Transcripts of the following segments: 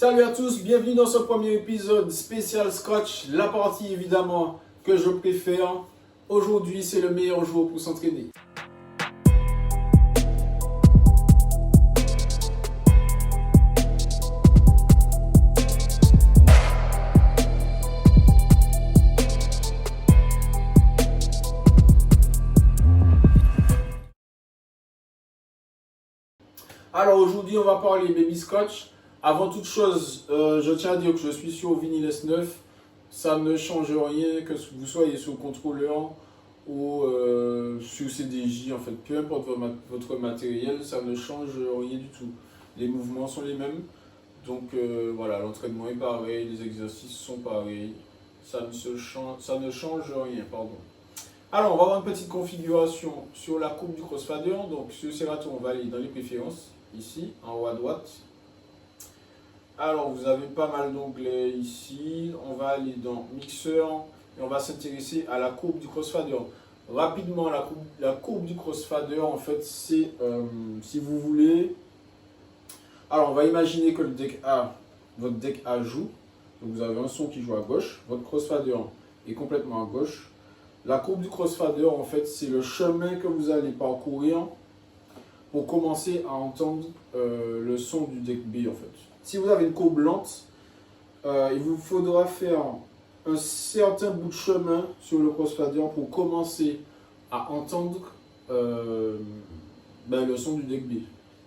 Salut à tous, bienvenue dans ce premier épisode spécial Scratch, la partie évidemment que je préfère. Aujourd'hui, c'est le meilleur jour pour s'entraîner. Alors aujourd'hui, on va parler baby scratch. Avant toute chose, je tiens à dire que je suis sur Vinyl S9. Ça ne change rien que vous soyez sur contrôleur ou sur CDJ. En fait, peu importe votre matériel, ça ne change rien du tout. Les mouvements sont les mêmes. Donc voilà, l'entraînement est pareil, les exercices sont pareils. Ça ne change rien, pardon. Alors, on va avoir une petite configuration sur la courbe du CrossFader. Donc, sur Serato, on va aller dans les préférences, ici, en haut à droite. Alors, vous avez pas mal d'onglets ici. On va aller dans Mixeur et on va s'intéresser à la courbe du CrossFader. Rapidement, la courbe du CrossFader, en fait, c'est, si vous voulez... Alors, on va imaginer que le deck A, votre deck A joue. Donc, vous avez un son qui joue à gauche. Votre CrossFader est complètement à gauche. La courbe du CrossFader, en fait, c'est le chemin que vous allez parcourir pour commencer à entendre le son du deck B, en fait. Si vous avez une courbe lente, il vous faudra faire un certain bout de chemin sur le CrossFader pour commencer à entendre le son du deck B.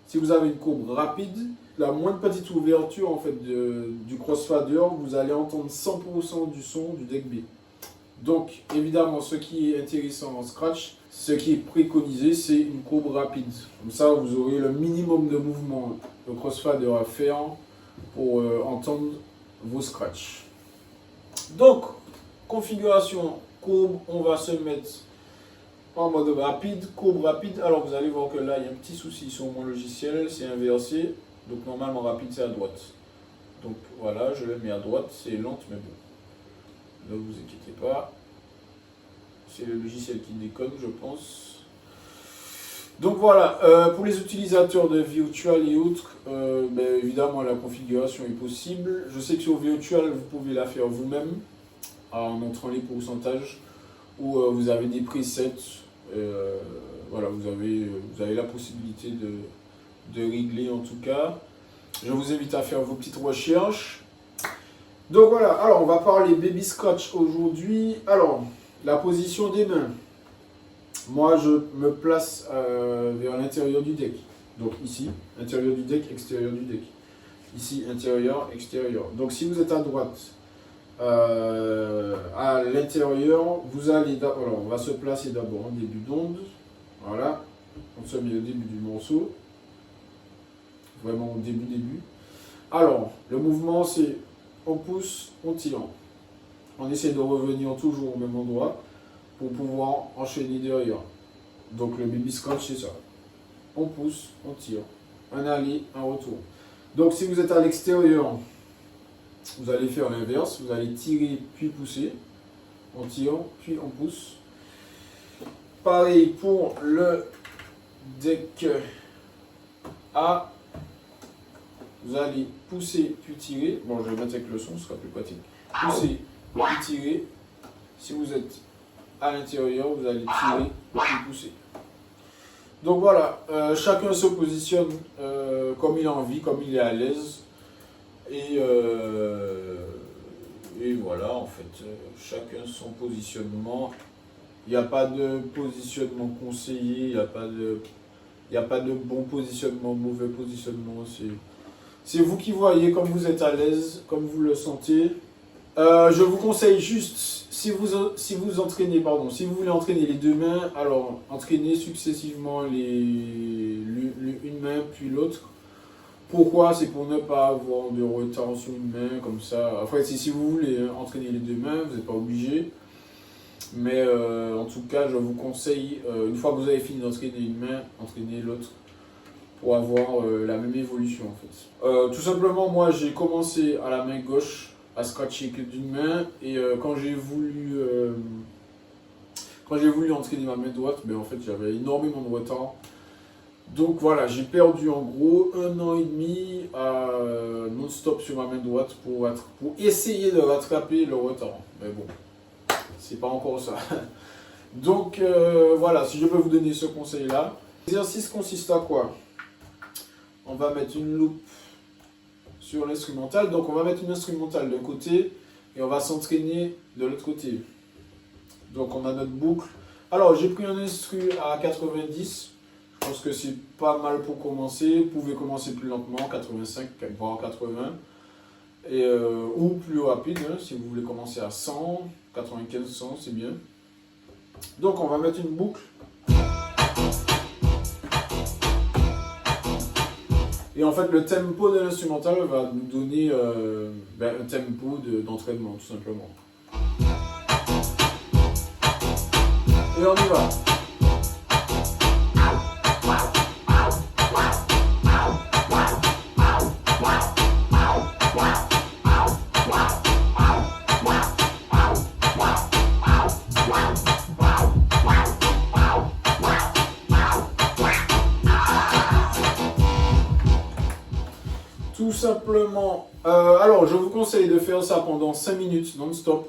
Si vous avez une courbe rapide, la moindre petite ouverture en fait, du CrossFader, vous allez entendre 100% du son du deck B. Donc, évidemment, ce qui est intéressant en Scratch, ce qui est préconisé, c'est une courbe rapide. Comme ça, vous aurez le minimum de mouvement le CrossFader à faire pour entendre vos Scratch. Donc, configuration courbe, on va se mettre en mode rapide, courbe rapide. Alors, vous allez voir que là, il y a un petit souci sur mon logiciel, c'est inversé. Donc, normalement, rapide, c'est à droite. Donc, voilà, je le mets à droite, c'est lente, mais bon. Ne vous inquiétez pas, c'est le logiciel qui déconne, je pense. Donc voilà, pour les utilisateurs de Virtual et autres, évidemment la configuration est possible. Je sais que sur Virtual, vous pouvez la faire vous-même en entrant les pourcentages ou vous avez des presets. Voilà, vous avez la possibilité de régler en tout cas. Je vous invite à faire vos petites recherches. Donc voilà, alors on va parler baby scratch aujourd'hui. Alors, la position des mains. Moi, je me place vers l'intérieur du deck. Donc ici, intérieur du deck, extérieur du deck. Ici, intérieur, extérieur. Donc si vous êtes à droite, à l'intérieur, vous allez... Alors, on va se placer d'abord en début d'onde. Voilà, on se met au début du morceau. Vraiment au début. Alors, le mouvement, c'est... On pousse, on tire. On essaie de revenir toujours au même endroit pour pouvoir enchaîner derrière. Donc le baby scratch, c'est ça. On pousse, on tire. Un aller, un retour. Donc si vous êtes à l'extérieur, vous allez faire l'inverse. Vous allez tirer puis pousser. On tire, puis on pousse. Pareil pour le deck A. Vous allez pousser puis tirer. Bon, je vais mettre avec le son, ce sera plus pratique. Pousser puis tirer. Si vous êtes à l'intérieur, vous allez tirer puis pousser. Donc voilà, chacun se positionne comme il a envie, comme il est à l'aise. Et voilà, en fait, chacun son positionnement. Il n'y a pas de positionnement conseillé, il n'y a pas de bon positionnement, mauvais positionnement. C'est vous qui voyez comme vous êtes à l'aise, comme vous le sentez. Je vous conseille juste, si vous entraînez, si vous voulez entraîner les deux mains, alors entraînez successivement une main puis l'autre. Pourquoi? C'est pour ne pas avoir de retard sur une main comme ça. Après, si vous voulez entraîner les deux mains, vous n'êtes pas obligé. Mais en tout cas, je vous conseille, une fois que vous avez fini d'entraîner une main, entraînez l'autre. Pour avoir la même évolution en fait. Tout simplement, moi j'ai commencé à la main gauche à scratcher que d'une main et quand j'ai voulu entraîner ma main droite, en fait j'avais énormément de retard Donc voilà, j'ai perdu en gros 1 an et demi non-stop sur ma main droite pour essayer de rattraper le retard. Mais bon, c'est pas encore ça. Donc voilà, si je peux vous donner ce conseil-là. L'exercice consiste à quoi? On va mettre une loupe sur l'instrumental. Donc on va mettre une instrumentale d'un côté et on va s'entraîner de l'autre côté. Donc on a notre boucle. Alors j'ai pris un instru à 90. Je pense que c'est pas mal pour commencer. Vous pouvez commencer plus lentement, 85, voire 80. Ou plus rapide, hein, si vous voulez commencer à 100, 95, 100, c'est bien. Donc on va mettre une boucle. Et en fait, le tempo de l'instrumental va nous donner un tempo d'entraînement, tout simplement. Et on y va. Tout simplement. Alors, je vous conseille de faire ça pendant 5 minutes non-stop.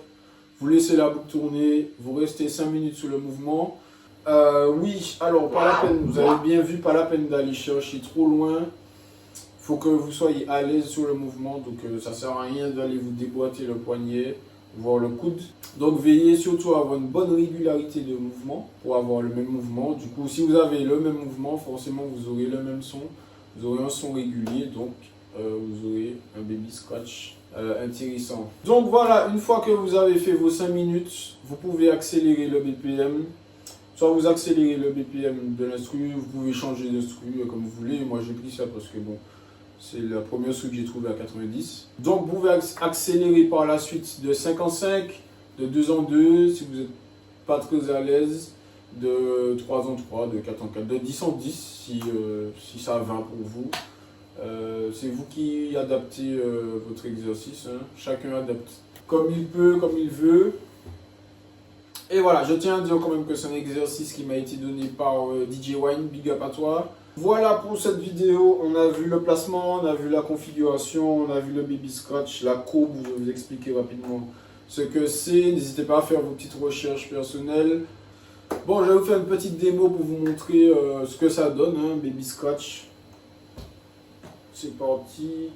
Vous laissez la boucle tourner, vous restez 5 minutes sur le mouvement. Oui, alors, pas la peine, vous avez bien vu, pas la peine d'aller chercher trop loin. Il faut que vous soyez à l'aise sur le mouvement, donc ça ne sert à rien d'aller vous déboîter le poignet, voire le coude. Donc, veillez surtout à avoir une bonne régularité de mouvement pour avoir le même mouvement. Du coup, si vous avez le même mouvement, forcément, vous aurez le même son. Vous aurez un son régulier, donc vous aurez un baby scratch intéressant. Donc voilà, une fois que vous avez fait vos 5 minutes, vous pouvez accélérer le BPM. Soit vous accélérez le BPM de l'instru, vous pouvez changer d'instru comme vous voulez. Moi j'ai pris ça parce que bon, c'est la première instru que j'ai trouvé à 90. Donc vous pouvez accélérer par la suite de 5 en 5, de 2 en 2, si vous n'êtes pas très à l'aise, de 3 en 3, de 4 en 4, de 10 en 10 si ça va pour vous. C'est vous qui adaptez votre exercice, hein. Chacun adapte comme il peut, comme il veut. Et voilà, je tiens à dire quand même que c'est un exercice qui m'a été donné par DJ Wine, big up à toi. Voilà pour cette vidéo, on a vu le placement, on a vu la configuration, on a vu le baby scratch, la courbe, je vais vous expliquer rapidement ce que c'est. N'hésitez pas à faire vos petites recherches personnelles. Bon, je vais vous faire une petite démo pour vous montrer ce que ça donne, hein, baby scratch. C'est parti.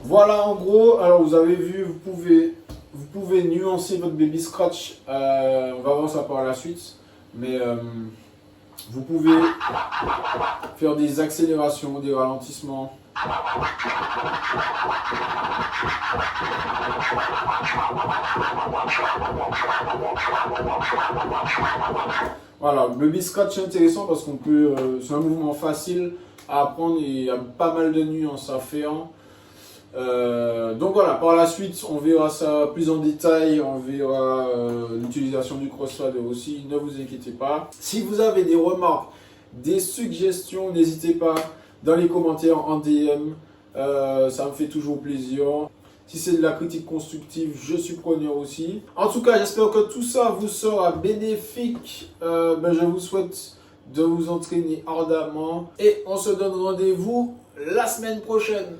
Voilà en gros, alors vous avez vu, vous pouvez nuancer votre baby scratch, on va voir ça par la suite, mais vous pouvez faire des accélérations, des ralentissements. Voilà, le baby scratch est intéressant parce qu'on peut, c'est un mouvement facile à apprendre et il y a pas mal de nuances à faire. Donc voilà, par la suite, on verra ça plus en détail, on verra l'utilisation du crossfader aussi, ne vous inquiétez pas. Si vous avez des remarques, des suggestions, n'hésitez pas dans les commentaires en DM, ça me fait toujours plaisir. Si c'est de la critique constructive, je suis preneur aussi. En tout cas, j'espère que tout ça vous sera bénéfique. Je vous souhaite de vous entraîner ardemment et on se donne rendez-vous la semaine prochaine.